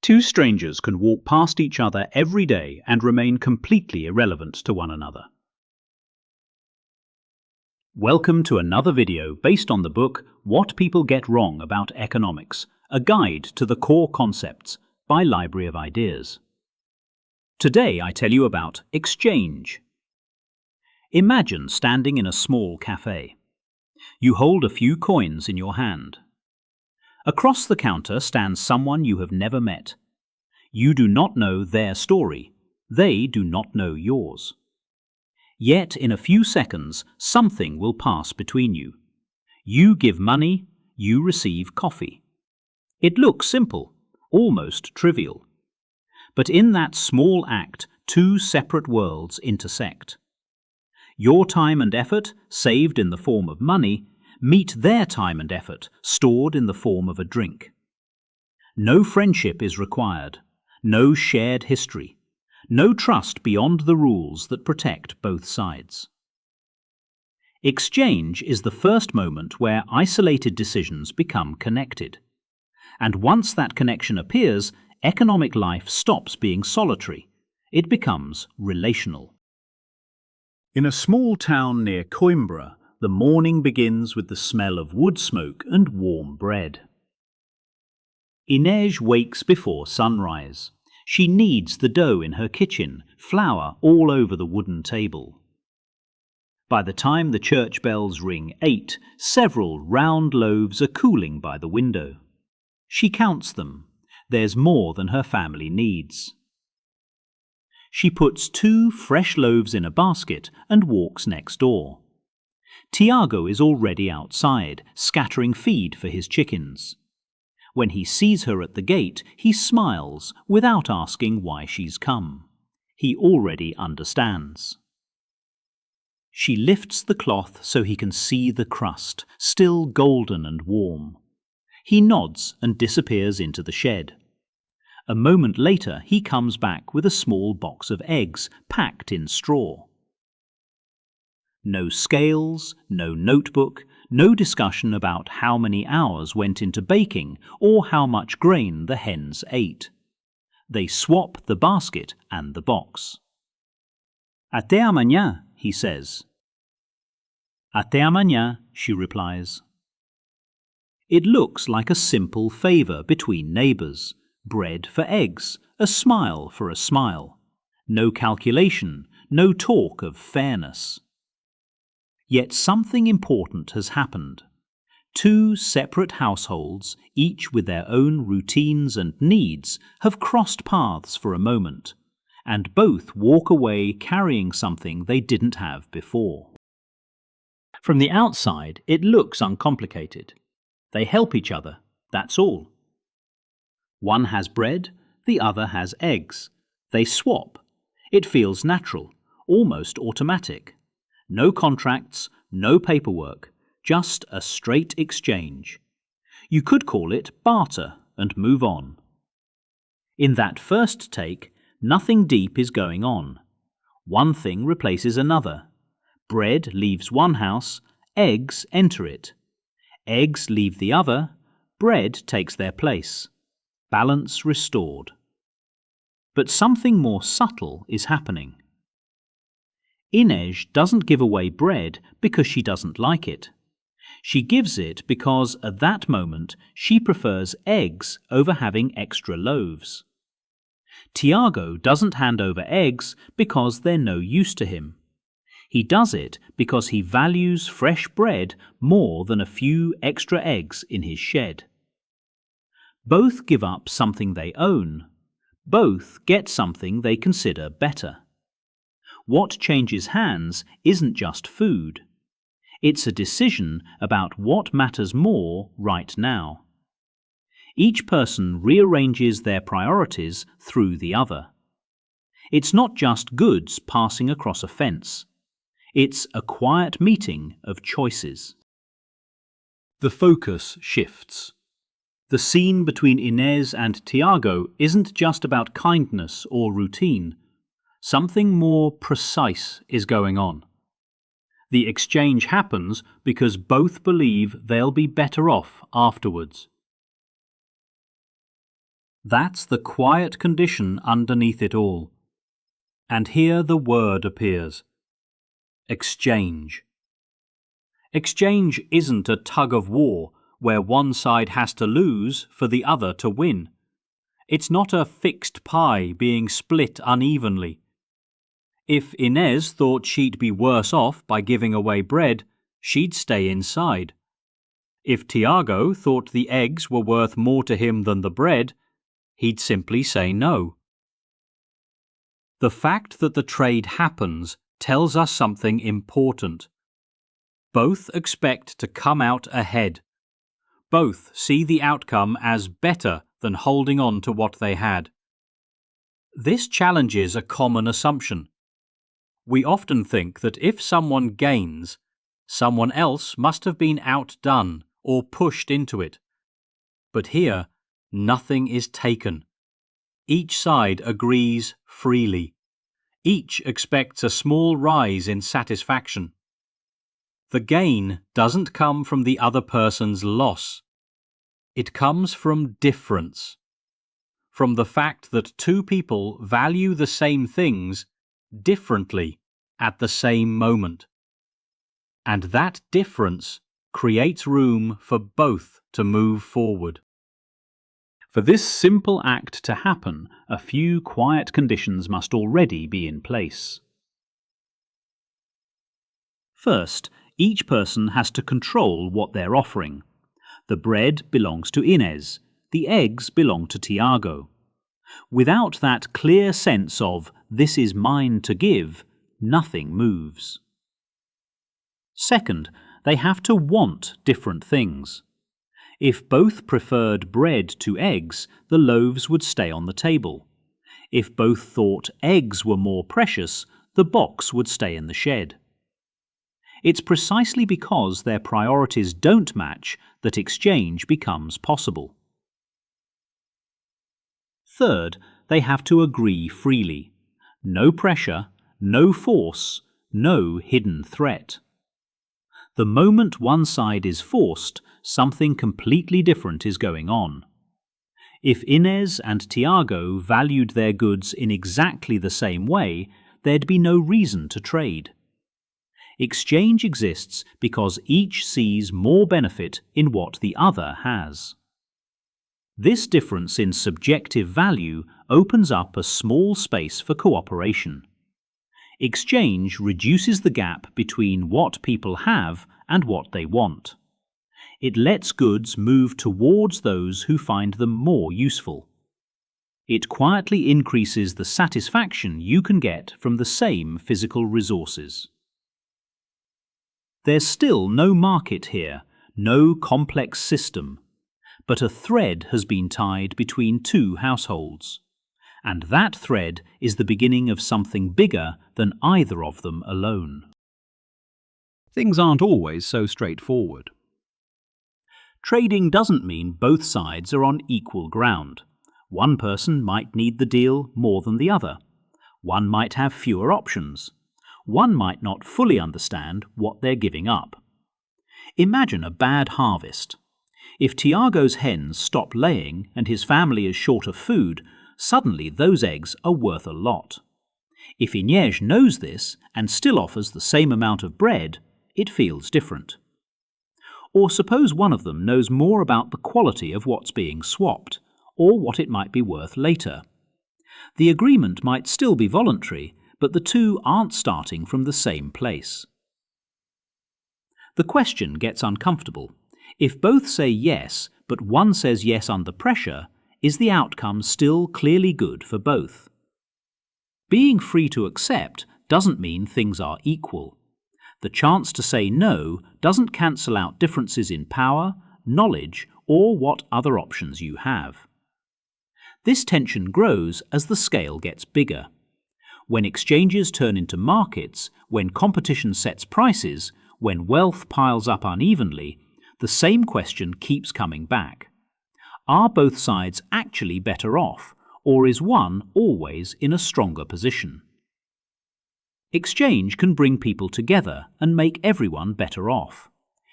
Two strangers can walk past each other every day and remain completely irrelevant to one another. Welcome to another video based on the book What People Get Wrong About Economics, a guide to the core concepts by Library of Ideas. Today I tell you about exchange. Imagine standing in a small café. You hold a few coins in your hand. Across the counter stands someone you have never met. You do not know their story. They do not know yours. Yet in a few seconds, something will pass between you. You give money, you receive coffee. It looks simple, almost trivial. But in that small act, two separate worlds intersect. Your time and effort, saved in the form of money, meet their time and effort, stored in the form of a drink. No friendship is required, no shared history, no trust beyond the rules that protect both sides. Exchange is the first moment where isolated decisions become connected. And once that connection appears, economic life stops being solitary. It becomes relational. In a small town near Coimbra, the morning begins with the smell of wood smoke and warm bread. Inês wakes before sunrise. She kneads the dough in her kitchen, flour all over the wooden table. By the time the church bells ring 8, several round loaves are cooling by the window. She counts them. There's more than her family needs. She puts 2 fresh loaves in a basket and walks next door. Tiago is already outside, scattering feed for his chickens. When he sees her at the gate, he smiles without asking why she's come. He already understands. She lifts the cloth so he can see the crust, still golden and warm. He nods and disappears into the shed. A moment later, he comes back with a small box of eggs packed in straw. No scales, no notebook, no discussion about how many hours went into baking or how much grain the hens ate. They swap the basket and the box. Até amanhã, he says. Até amanhã, she replies. It looks like a simple favor between neighbors. Bread for eggs, a smile for a smile. No calculation, no talk of fairness. Yet something important has happened. 2 separate households, each with their own routines and needs, have crossed paths for a moment, and both walk away carrying something they didn't have before. From the outside, it looks uncomplicated. They help each other, that's all. One has bread, the other has eggs. They swap. It feels natural, almost automatic. No contracts, no paperwork, just a straight exchange. You could call it barter and move on. In that first take, nothing deep is going on. One thing replaces another. Bread leaves one house, eggs enter it. Eggs leave the other, bread takes their place. Balance restored. But something more subtle is happening. Inês doesn't give away bread because she doesn't like it. She gives it because at that moment she prefers eggs over having extra loaves. Tiago doesn't hand over eggs because they're no use to him. He does it because he values fresh bread more than a few extra eggs in his shed. Both give up something they own. Both get something they consider better. What changes hands isn't just food. It's a decision about what matters more right now. Each person rearranges their priorities through the other. It's not just goods passing across a fence. It's a quiet meeting of choices. The focus shifts. The scene between Inês and Tiago isn't just about kindness or routine. Something more precise is going on. The exchange happens because both believe they'll be better off afterwards. That's the quiet condition underneath it all. And here the word appears. Exchange. Exchange isn't a tug of war where one side has to lose for the other to win. It's not a fixed pie being split unevenly. If Inez thought she'd be worse off by giving away bread, she'd stay inside. If Tiago thought the eggs were worth more to him than the bread, he'd simply say no. The fact that the trade happens tells us something important. Both expect to come out ahead. Both see the outcome as better than holding on to what they had. This challenges a common assumption. We often think that if someone gains, someone else must have been outdone or pushed into it. But here, nothing is taken. Each side agrees freely. Each expects a small rise in satisfaction. The gain doesn't come from the other person's loss. It comes from difference. From the fact that two people value the same things differently at the same moment. And that difference creates room for both to move forward. For this simple act to happen, a few quiet conditions must already be in place. First, each person has to control what they're offering. The bread belongs to Inez, the eggs belong to Tiago. Without that clear sense of "this is mine to give," nothing moves. Second, they have to want different things. If both preferred bread to eggs, the loaves would stay on the table. If both thought eggs were more precious, the box would stay in the shed. It's precisely because their priorities don't match that exchange becomes possible. Third, they have to agree freely. No pressure, no force, no hidden threat. The moment one side is forced, something completely different is going on. If Inez and Tiago valued their goods in exactly the same way, there'd be no reason to trade. Exchange exists because each sees more benefit in what the other has. This difference in subjective value opens up a small space for cooperation. Exchange reduces the gap between what people have and what they want. It lets goods move towards those who find them more useful. It quietly increases the satisfaction you can get from the same physical resources. There's still no market here, no complex system, but a thread has been tied between two households, and that thread is the beginning of something bigger than either of them alone. Things aren't always so straightforward. Trading doesn't mean both sides are on equal ground. One person might need the deal more than the other. One might have fewer options. One might not fully understand what they're giving up. Imagine a bad harvest. If Tiago's hens stop laying and his family is short of food, suddenly those eggs are worth a lot. If Inez knows this and still offers the same amount of bread, it feels different. Or suppose one of them knows more about the quality of what's being swapped, or what it might be worth later. The agreement might still be voluntary, but the two aren't starting from the same place. The question gets uncomfortable. If both say yes, but one says yes under pressure, is the outcome still clearly good for both? Being free to accept doesn't mean things are equal. The chance to say no doesn't cancel out differences in power, knowledge, or what other options you have. This tension grows as the scale gets bigger. When exchanges turn into markets, when competition sets prices, when wealth piles up unevenly, the same question keeps coming back. Are both sides actually better off, or is one always in a stronger position? Exchange can bring people together and make everyone better off.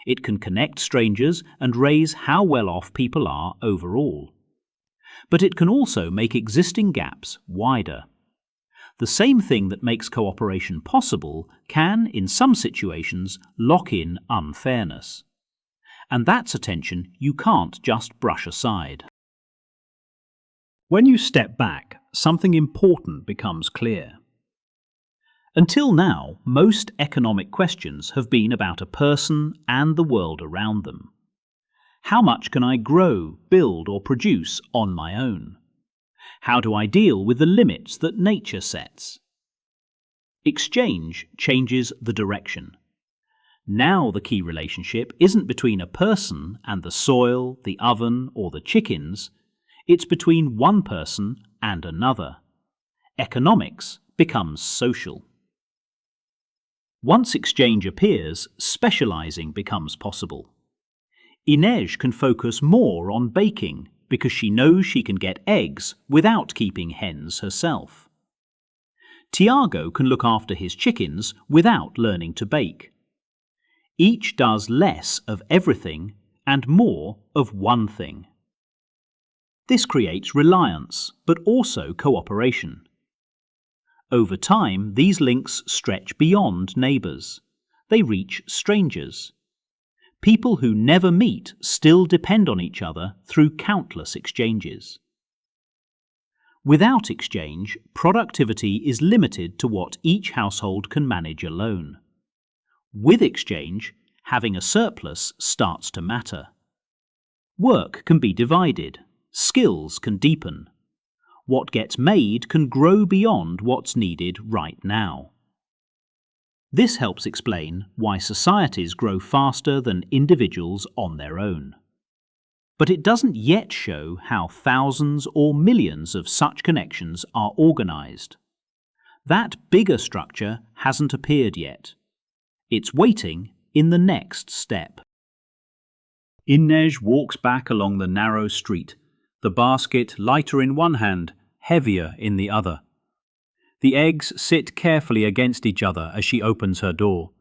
It can connect strangers and raise how well off people are overall. But it can also make existing gaps wider. The same thing that makes cooperation possible can, in some situations, lock in unfairness. And that's a tension you can't just brush aside. When you step back, something important becomes clear. Until now, most economic questions have been about a person and the world around them. How much can I grow, build, or produce on my own? How do I deal with the limits that nature sets? Exchange changes the direction. Now the key relationship isn't between a person and the soil, the oven, or the chickens. It's between one person and another. Economics becomes social. Once exchange appears, specializing becomes possible. Inej can focus more on baking because she knows she can get eggs without keeping hens herself. Tiago can look after his chickens without learning to bake. Each does less of everything and more of one thing. This creates reliance, but also cooperation. Over time, these links stretch beyond neighbours. They reach strangers. People who never meet still depend on each other through countless exchanges. Without exchange, productivity is limited to what each household can manage alone. With exchange, having a surplus starts to matter. Work can be divided, skills can deepen. What gets made can grow beyond what's needed right now. This helps explain why societies grow faster than individuals on their own. But it doesn't yet show how thousands or millions of such connections are organized. That bigger structure hasn't appeared yet. It's waiting in the next step. Inej walks back along the narrow street, the basket lighter in one hand, heavier in the other. The eggs sit carefully against each other as she opens her door.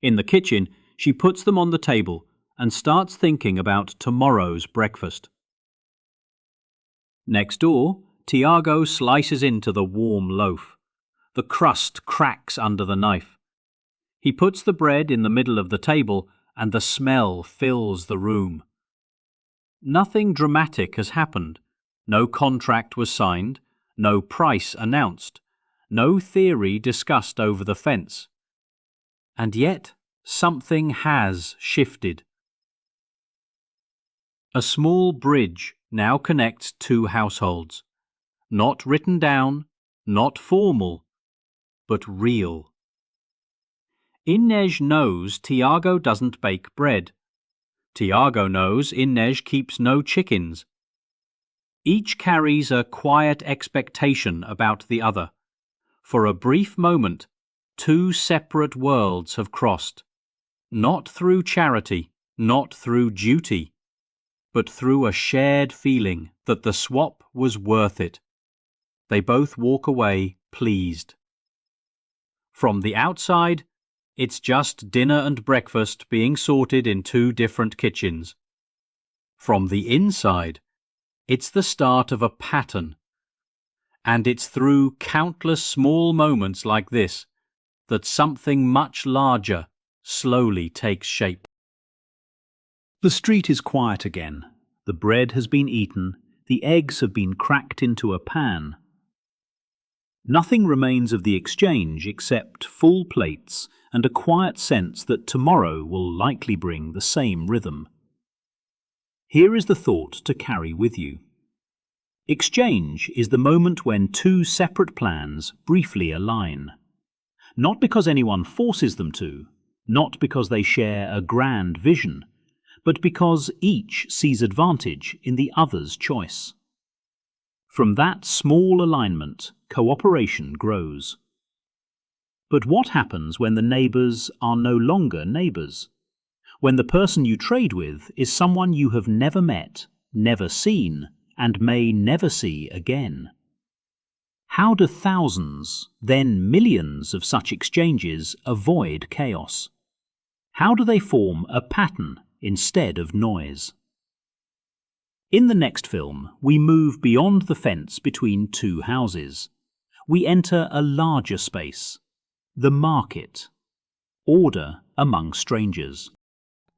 In the kitchen, she puts them on the table and starts thinking about tomorrow's breakfast. Next door, Tiago slices into the warm loaf. The crust cracks under the knife. He puts the bread in the middle of the table and the smell fills the room. Nothing dramatic has happened. No contract was signed, no price announced, no theory discussed over the fence. And yet, something has shifted. A small bridge now connects two households. Not written down, not formal, but real. Inej knows Tiago doesn't bake bread. Tiago knows Inej keeps no chickens. Each carries a quiet expectation about the other. For a brief moment, two separate worlds have crossed. Not through charity, not through duty, but through a shared feeling that the swap was worth it. They both walk away pleased. From the outside, it's just dinner and breakfast being sorted in two different kitchens. From the inside, it's the start of a pattern. And it's through countless small moments like this that something much larger slowly takes shape. The street is quiet again. The bread has been eaten. The eggs have been cracked into a pan. Nothing remains of the exchange except full plates and a quiet sense that tomorrow will likely bring the same rhythm. Here is the thought to carry with you. Exchange is the moment when two separate plans briefly align. Not because anyone forces them to, not because they share a grand vision, but because each sees advantage in the other's choice. From that small alignment, cooperation grows. But what happens when the neighbours are no longer neighbours? When the person you trade with is someone you have never met, never seen, and may never see again? How do thousands, then millions of such exchanges avoid chaos? How do they form a pattern instead of noise? In the next film, we move beyond the fence between two houses. We enter a larger space, the market. Order among strangers.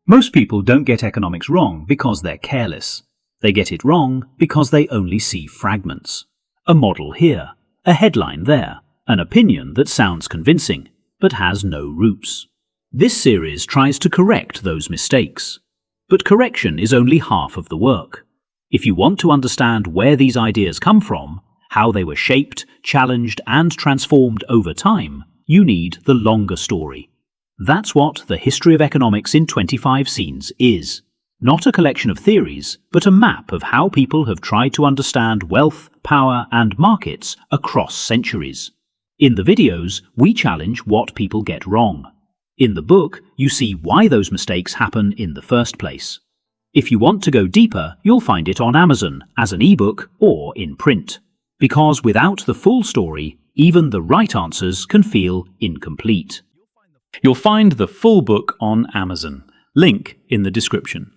Most people don't get economics wrong because they're careless. They get it wrong because they only see fragments. A model here, a headline there, an opinion that sounds convincing but has no roots. This series tries to correct those mistakes. But correction is only half of the work. If you want to understand where these ideas come from, how they were shaped, challenged, and transformed over time, you need the longer story. That's what the History of Economics in 25 Scenes is. Not a collection of theories, but a map of how people have tried to understand wealth, power, and markets across centuries. In the videos, we challenge what people get wrong. In the book, you see why those mistakes happen in the first place. If you want to go deeper, you'll find it on Amazon as an ebook or in print. Because without the full story, even the right answers can feel incomplete. You'll find the full book on Amazon. Link in the description.